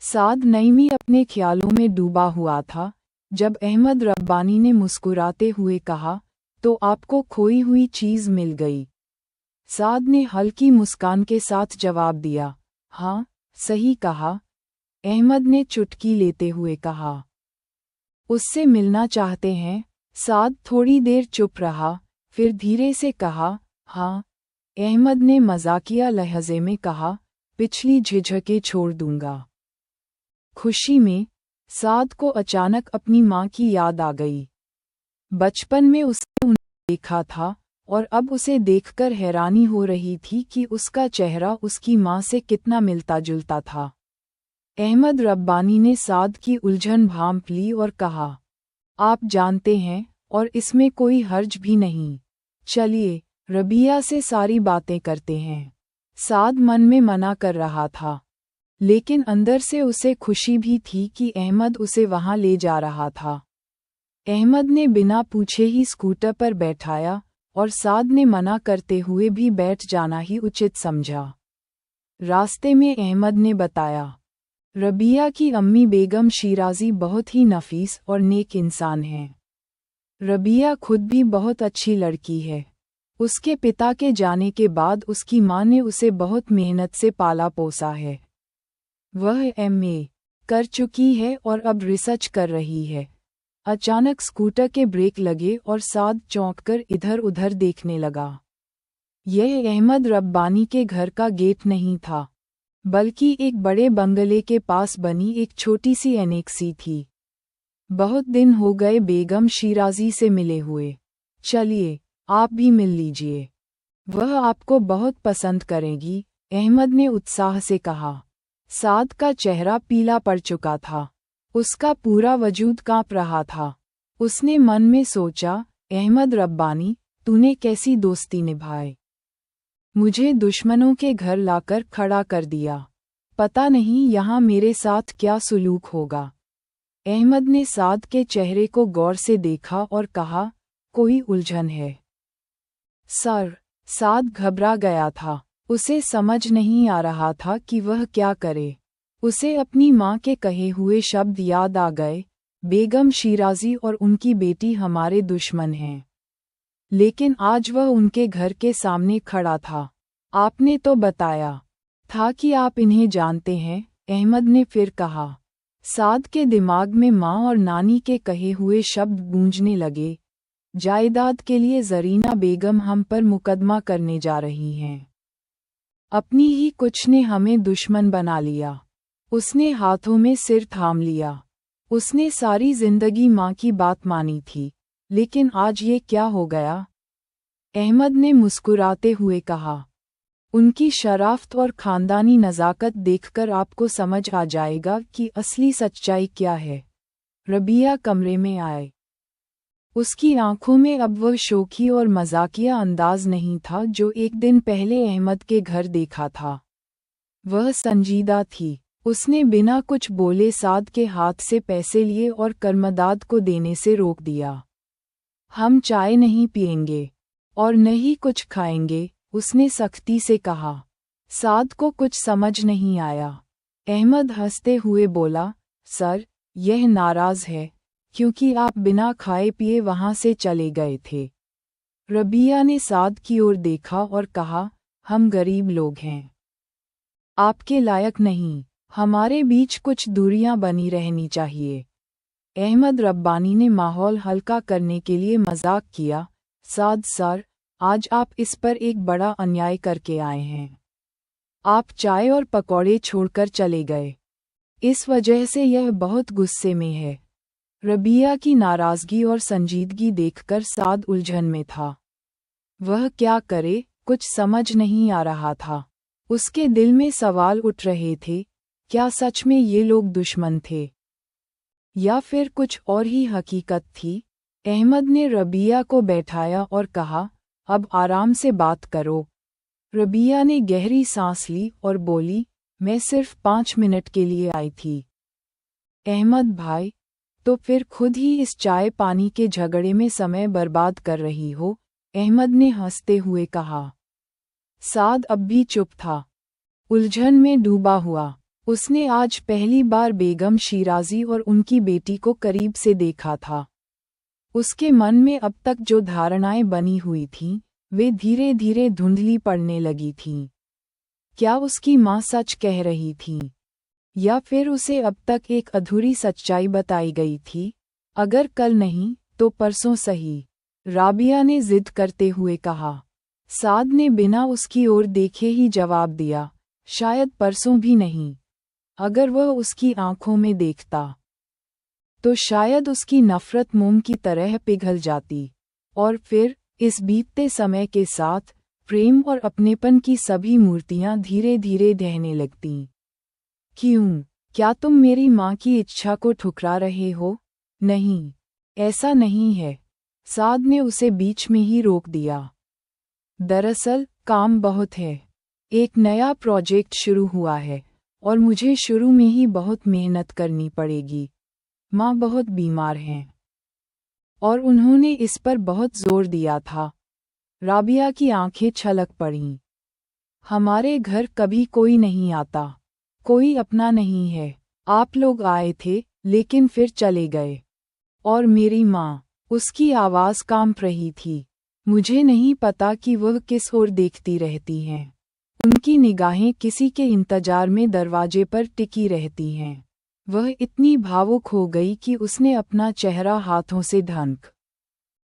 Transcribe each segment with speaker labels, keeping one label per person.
Speaker 1: साद नईमी अपने ख्यालों में डूबा हुआ था जब अहमद रब्बानी ने मुस्कुराते हुए कहा, तो आपको खोई हुई चीज़ मिल गई। साद ने हल्की मुस्कान के साथ जवाब दिया, हाँ, सही कहा। अहमद ने चुटकी लेते हुए कहा, उससे मिलना चाहते हैं? साद थोड़ी देर चुप रहा, फिर धीरे से कहा, हाँ। अहमद ने मजाकिया लहजे में कहा, पिछली झिझकें छोड़ दूंगा। खुशी में साद को अचानक अपनी माँ की याद आ गई। बचपन में उसने उन्हें देखा था और अब उसे देखकर हैरानी हो रही थी कि उसका चेहरा उसकी माँ से कितना मिलता जुलता था। अहमद रब्बानी ने साद की उलझन भांप ली और कहा, आप जानते हैं, और इसमें कोई हर्ज भी नहीं। चलिए, रबिया से सारी बातें करते हैं। साद मन में मना कर रहा था, लेकिन अंदर से उसे खुशी भी थी कि अहमद उसे वहां ले जा रहा था। अहमद ने बिना पूछे ही स्कूटर पर बैठाया और साद ने मना करते हुए भी बैठ जाना ही उचित समझा। रास्ते में अहमद ने बताया, रबिया की अम्मी बेगम शिराजी बहुत ही नफीस और नेक इंसान हैं। रबिया खुद भी बहुत अच्छी लड़की है। उसके पिता के जाने के बाद उसकी माँ ने उसे बहुत मेहनत से पाला पोसा है। वह एमए कर चुकी है और अब रिसर्च कर रही है। अचानक स्कूटर के ब्रेक लगे और साद चौंककर इधर उधर देखने लगा। यह अहमद रब्बानी के घर का गेट नहीं था, बल्कि एक बड़े बंगले के पास बनी एक छोटी सी एनेक्सी थी। बहुत दिन हो गए बेगम शिराजी से मिले हुए। चलिए, आप भी मिल लीजिए। वह आपको बहुत पसंद करेगी, अहमद ने उत्साह से कहा। साद का चेहरा पीला पड़ चुका था। उसका पूरा वजूद कांप रहा था। उसने मन में सोचा, अहमद रब्बानी, तूने कैसी दोस्ती निभाई। मुझे दुश्मनों के घर लाकर खड़ा कर दिया। पता नहीं यहाँ मेरे साथ क्या सुलूक होगा। अहमद ने साद के चेहरे को गौर से देखा और कहा, कोई उलझन है सर। साद घबरा गया था। उसे समझ नहीं आ रहा था कि वह क्या करे। उसे अपनी माँ के कहे हुए शब्द याद आ गए, बेगम शिराजी और उनकी बेटी हमारे दुश्मन हैं। लेकिन आज वह उनके घर के सामने खड़ा था। आपने तो बताया था कि आप इन्हें जानते हैं, अहमद ने फिर कहा। साद के दिमाग में माँ और नानी के कहे हुए शब्द गूंजने लगे, जायदाद के लिए जरीना बेगम हम पर मुकदमा करने जा रही हैं। अपनी ही कुछ ने हमें दुश्मन बना लिया। उसने हाथों में सिर थाम लिया। उसने सारी जिंदगी माँ की बात मानी थी, लेकिन आज ये क्या हो गया। अहमद ने मुस्कुराते हुए कहा, उनकी शराफ्त और खानदानी नज़ाकत देखकर आपको समझ आ जाएगा कि असली सच्चाई क्या है। रबिया कमरे में आए। उसकी आंखों में अब वह शोखी और मजाकिया अंदाज नहीं था जो एक दिन पहले अहमद के घर देखा था। वह संजीदा थी। उसने बिना कुछ बोले साद के हाथ से पैसे लिए और कर्मदाद को देने से रोक दिया। हम चाय नहीं पिएंगे और न ही कुछ खाएंगे, उसने सख्ती से कहा। साद को कुछ समझ नहीं आया। अहमद हंसते हुए बोला, सर, यह नाराज है क्योंकि आप बिना खाए पिए वहां से चले गए थे। रबिया ने साद की ओर देखा और कहा, हम गरीब लोग हैं, आपके लायक नहीं। हमारे बीच कुछ दूरियां बनी रहनी चाहिए। अहमद रब्बानी ने माहौल हल्का करने के लिए मजाक किया, साद सर, आज आप इस पर एक बड़ा अन्याय करके आए हैं। आप चाय और पकौड़े छोड़कर चले गए। इस वजह से यह बहुत गुस्से में है। रबिया की नाराजगी और संजीदगी देखकर साद उलझन में था। वह क्या करे, कुछ समझ नहीं आ रहा था। उसके दिल में सवाल उठ रहे थे, क्या सच में ये लोग दुश्मन थे या फिर कुछ और ही हकीकत थी। अहमद ने रबिया को बैठाया और कहा, अब आराम से बात करो। रबिया ने गहरी सांस ली और बोली, मैं सिर्फ 5 मिनट के लिए आई थी। अहमद भाई, तो फिर खुद ही इस चाय पानी के झगड़े में समय बर्बाद कर रही हो, अहमद ने हंसते हुए कहा। साद अब भी चुप था, उलझन में डूबा हुआ। उसने आज पहली बार बेगम शिराजी और उनकी बेटी को करीब से देखा था। उसके मन में अब तक जो धारणाएं बनी हुई थीं, वे धीरे धीरे धुंधली पड़ने लगी थीं। क्या उसकी माँ सच कह रही थी, या फिर उसे अब तक एक अधूरी सच्चाई बताई गई थी? अगर कल नहीं तो परसों सही, राबिया ने जिद करते हुए कहा। साद ने बिना उसकी ओर देखे ही जवाब दिया, शायद परसों भी नहीं। अगर वह उसकी आंखों में देखता तो शायद उसकी नफरत मोम की तरह पिघल जाती, और फिर इस बीतते समय के साथ प्रेम और अपनेपन की सभी मूर्तियां धीरे धीरे ढहने लगतीं। क्यों? क्या तुम मेरी माँ की इच्छा को ठुकरा रहे हो? नहीं, ऐसा नहीं है। साद ने उसे बीच में ही रोक दिया। दरअसल काम बहुत है। एक नया प्रोजेक्ट शुरू हुआ है और मुझे शुरू में ही बहुत मेहनत करनी पड़ेगी। माँ बहुत बीमार हैं और उन्होंने इस पर बहुत जोर दिया था। राबिया की आंखें छलक पड़ीं। हमारे घर कभी कोई नहीं आता, कोई अपना नहीं है। आप लोग आए थे लेकिन फिर चले गए। और मेरी माँ, उसकी आवाज़ कांप रही थी। मुझे नहीं पता कि वह किस ओर देखती रहती हैं। उनकी निगाहें किसी के इंतजार में दरवाजे पर टिकी रहती हैं। वह इतनी भावुक हो गई कि उसने अपना चेहरा हाथों से ढक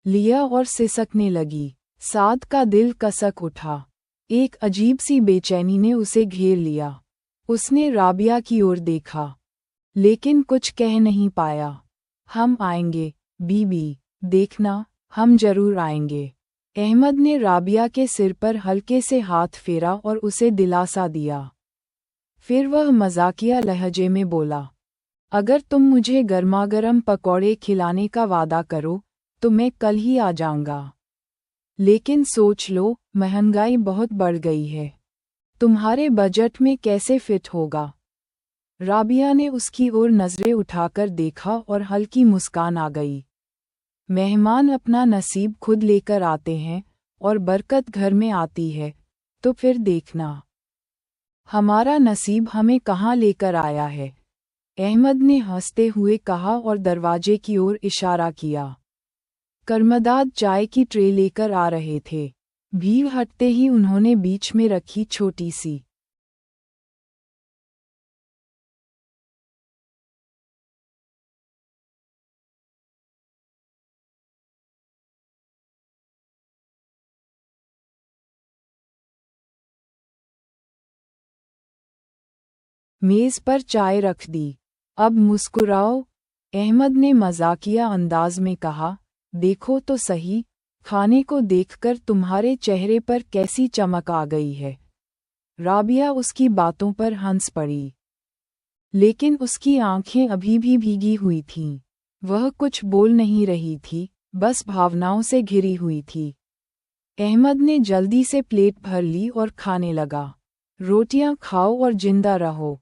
Speaker 1: लिया और सिसकने लगी। साद का दिल कसक उठा। एक अजीब सी बेचैनी ने उसे घेर लिया। उसने राबिया की ओर देखा, लेकिन कुछ कह नहीं पाया। हम आएंगे बीबी, देखना, हम जरूर आएंगे। अहमद ने राबिया के सिर पर हल्के से हाथ फेरा और उसे दिलासा दिया। फिर वह मजाकिया लहजे में बोला, अगर तुम मुझे गर्मागर्म पकौड़े खिलाने का वादा करो तो मैं कल ही आ जाऊंगा। लेकिन सोच लो, महंगाई बहुत बढ़ गई है। तुम्हारे बजट में कैसे फिट होगा? राबिया ने उसकी ओर नजरें उठाकर देखा और हल्की मुस्कान आ गई। मेहमान अपना नसीब खुद लेकर आते हैं और बरकत घर में आती है, तो फिर देखना हमारा नसीब हमें कहाँ लेकर आया है। अहमद ने हंसते हुए कहा और दरवाजे की ओर इशारा किया। कर्मदाद चाय की ट्रे लेकर आ रहे थे। भीड़ हटते ही उन्होंने बीच में रखी छोटी सी मेज पर चाय रख दी। अब मुस्कुराओ, अहमद ने मजाकिया अंदाज में कहा। देखो तो सही, खाने को देखकर तुम्हारे चेहरे पर कैसी चमक आ गई है। राबिया उसकी बातों पर हंस पड़ी, लेकिन उसकी आंखें अभी भी भीगी हुई थीं। वह कुछ बोल नहीं रही थी, बस भावनाओं से घिरी हुई थी। अहमद ने जल्दी से प्लेट भर ली और खाने लगा। रोटियां खाओ और जिंदा रहो,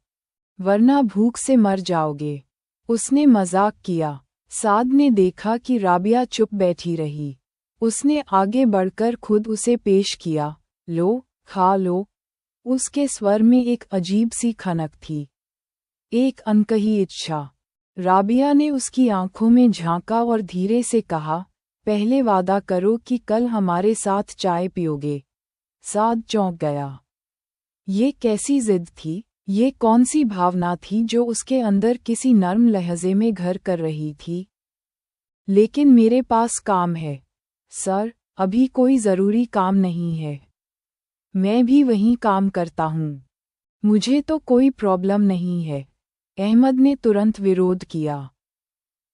Speaker 1: वरना भूख से मर जाओगे, उसने मजाक किया। साद ने देखा कि राबिया चुप बैठी रही। उसने आगे बढ़कर खुद उसे पेश किया। लो, खा लो। उसके स्वर में एक अजीब सी खनक थी, एक अनकही इच्छा। राबिया ने उसकी आंखों में झांका और धीरे से कहा, पहले वादा करो कि कल हमारे साथ चाय पियोगे। साद चौंक गया। ये कैसी जिद थी? ये कौन सी भावना थी जो उसके अंदर किसी नर्म लहजे में घर कर रही थी? लेकिन मेरे पास काम है सर। अभी कोई ज़रूरी काम नहीं है। मैं भी वहीं काम करता हूँ। मुझे तो कोई प्रॉब्लम नहीं है। अहमद ने तुरंत विरोध किया।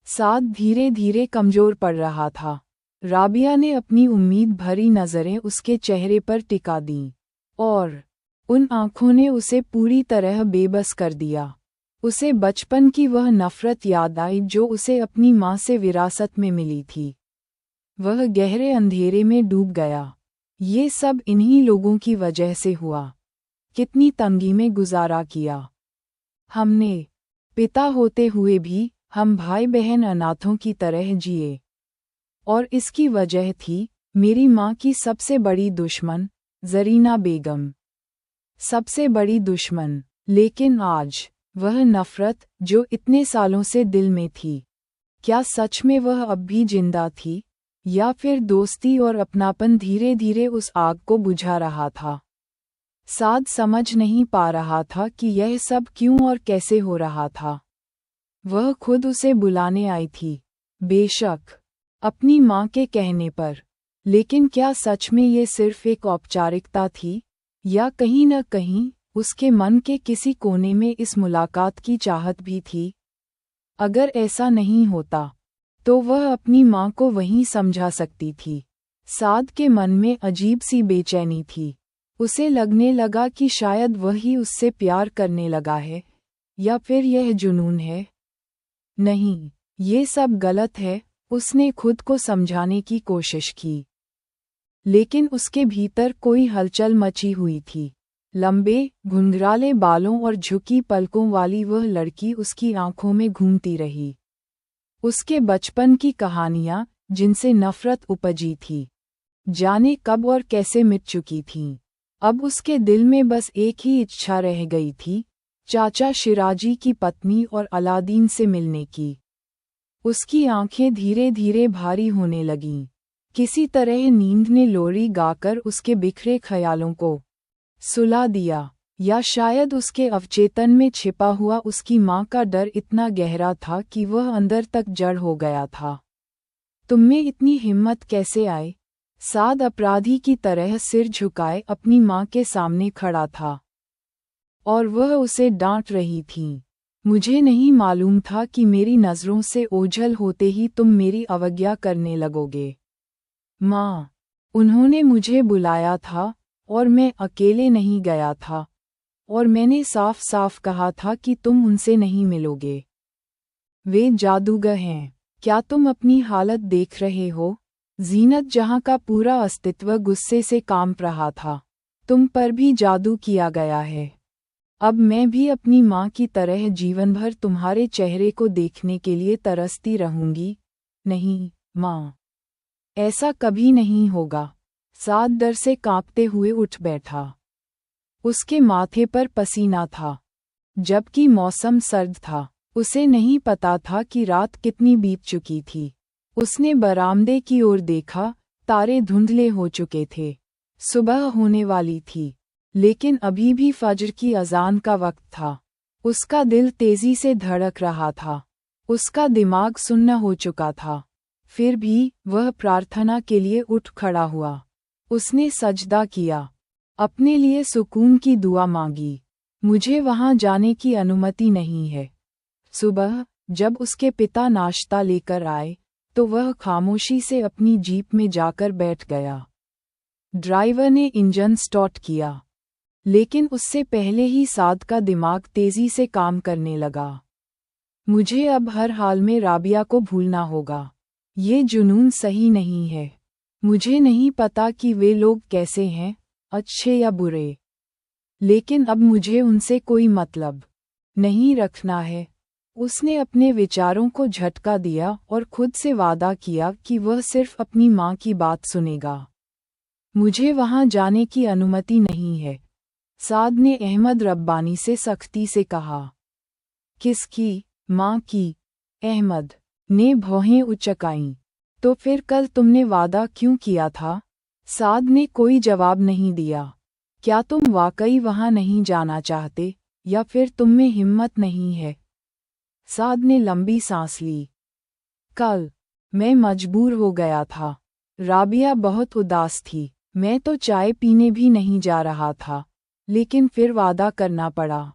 Speaker 1: साद धीरे धीरे कमजोर पड़ रहा था। राबिया ने अपनी उम्मीद भरी नज़रें उसके चेहरे पर टिका दीं, और उन आँखों ने उसे पूरी तरह बेबस कर दिया। उसे बचपन की वह नफ़रत याद आई जो उसे अपनी माँ से विरासत में मिली थी। वह गहरे अंधेरे में डूब गया। ये सब इन्हीं लोगों की वजह से हुआ। कितनी तंगी में गुजारा किया हमने। पिता होते हुए भी हम भाई बहन अनाथों की तरह जिए। और इसकी वजह थी मेरी माँ की सबसे बड़ी दुश्मन, ज़रीना बेगम। सबसे बड़ी दुश्मन। लेकिन आज वह नफरत जो इतने सालों से दिल में थी, क्या सच में वह अब भी जिंदा थी, या फिर दोस्ती और अपनापन धीरे धीरे उस आग को बुझा रहा था। साद समझ नहीं पा रहा था कि यह सब क्यों और कैसे हो रहा था। वह खुद उसे बुलाने आई थी, बेशक अपनी माँ के कहने पर, लेकिन क्या सच में ये सिर्फ एक औपचारिकता थी, या कहीं न कहीं उसके मन के किसी कोने में इस मुलाकात की चाहत भी थी? अगर ऐसा नहीं होता तो वह अपनी माँ को वहीं समझा सकती थी। साद के मन में अजीब सी बेचैनी थी। उसे लगने लगा कि शायद वही उससे प्यार करने लगा है, या फिर यह जुनून है। नहीं, ये सब गलत है, उसने खुद को समझाने की कोशिश की। लेकिन उसके भीतर कोई हलचल मची हुई थी। लंबे, घुंघराले बालों और झुकी पलकों वाली वह लड़की उसकी आंखों में घूमती रही। उसके बचपन की कहानियां, जिनसे नफरत उपजी थी, जाने कब और कैसे मिट चुकी थीं। अब उसके दिल में बस एक ही इच्छा रह गई थी, चाचा शिराजी की पत्नी और अलादीन से मिलने की। उसकी आंखें धीरे धीरे भारी होने लगीं। किसी तरह नींद ने लोरी गाकर उसके बिखरे ख्यालों को सुला दिया, या शायद उसके अवचेतन में छिपा हुआ उसकी माँ का डर इतना गहरा था कि वह अंदर तक जड़ हो गया था। तुममें इतनी हिम्मत कैसे आई? साद अपराधी की तरह सिर झुकाए अपनी माँ के सामने खड़ा था, और वह उसे डांट रही थी। मुझे नहीं मालूम था कि मेरी नज़रों से ओझल होते ही तुम मेरी अवज्ञा करने लगोगे। माँ, उन्होंने मुझे बुलाया था, और मैं अकेले नहीं गया था, और मैंने साफ साफ कहा था कि तुम उनसे नहीं मिलोगे। वे जादूगर हैं। क्या तुम अपनी हालत देख रहे हो? जीनत जहां का पूरा अस्तित्व गुस्से से कांप रहा था। तुम पर भी जादू किया गया है। अब मैं भी अपनी माँ की तरह जीवन भर तुम्हारे चेहरे को देखने के लिए तरसती रहूंगी। नहीं, माँ, ऐसा कभी नहीं होगा। साद डर से कांपते हुए उठ बैठा। उसके माथे पर पसीना था, जबकि मौसम सर्द था। उसे नहीं पता था कि रात कितनी बीत चुकी थी। उसने बरामदे की ओर देखा, तारे धुंधले हो चुके थे। सुबह होने वाली थी, लेकिन अभी भी फज्र की अजान का वक्त था। उसका दिल तेजी से धड़क रहा था। उसका दिमाग सुन्न हो चुका था। फिर भी वह प्रार्थना के लिए उठ खड़ा हुआ। उसने सजदा किया, अपने लिए सुकून की दुआ मांगी। मुझे वहां जाने की अनुमति नहीं है। सुबह जब उसके पिता नाश्ता लेकर आए, तो वह खामोशी से अपनी जीप में जाकर बैठ गया। ड्राइवर ने इंजन स्टार्ट किया, लेकिन उससे पहले ही साद का दिमाग तेजी से काम करने लगा। मुझे अब हर हाल में राबिया को भूलना होगा। ये जुनून सही नहीं है। मुझे नहीं पता कि वे लोग कैसे हैं, अच्छे या बुरे, लेकिन अब मुझे उनसे कोई मतलब नहीं रखना है। उसने अपने विचारों को झटका दिया और खुद से वादा किया कि वह सिर्फ अपनी माँ की बात सुनेगा। मुझे वहां जाने की अनुमति नहीं है, साद ने अहमद रब्बानी से सख्ती से कहा। किसकी? माँ की, अहमद ने भौहें उचकाईं। तो फिर कल तुमने वादा क्यों किया था? साद ने कोई जवाब नहीं दिया। क्या तुम वाकई वहां नहीं जाना चाहते, या फिर तुम में हिम्मत नहीं है? साद ने लंबी सांस ली। कल मैं मजबूर हो गया था। राबिया बहुत उदास थी। मैं तो चाय पीने भी नहीं जा रहा था, लेकिन फिर वादा करना पड़ा।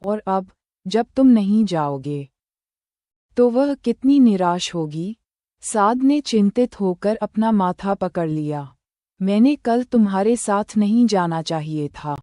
Speaker 1: और अब जब तुम नहीं जाओगे तो वह कितनी निराश होगी। साद ने चिंतित होकर अपना माथा पकड़ लिया। मैंने कल तुम्हारे साथ नहीं जाना चाहिए था।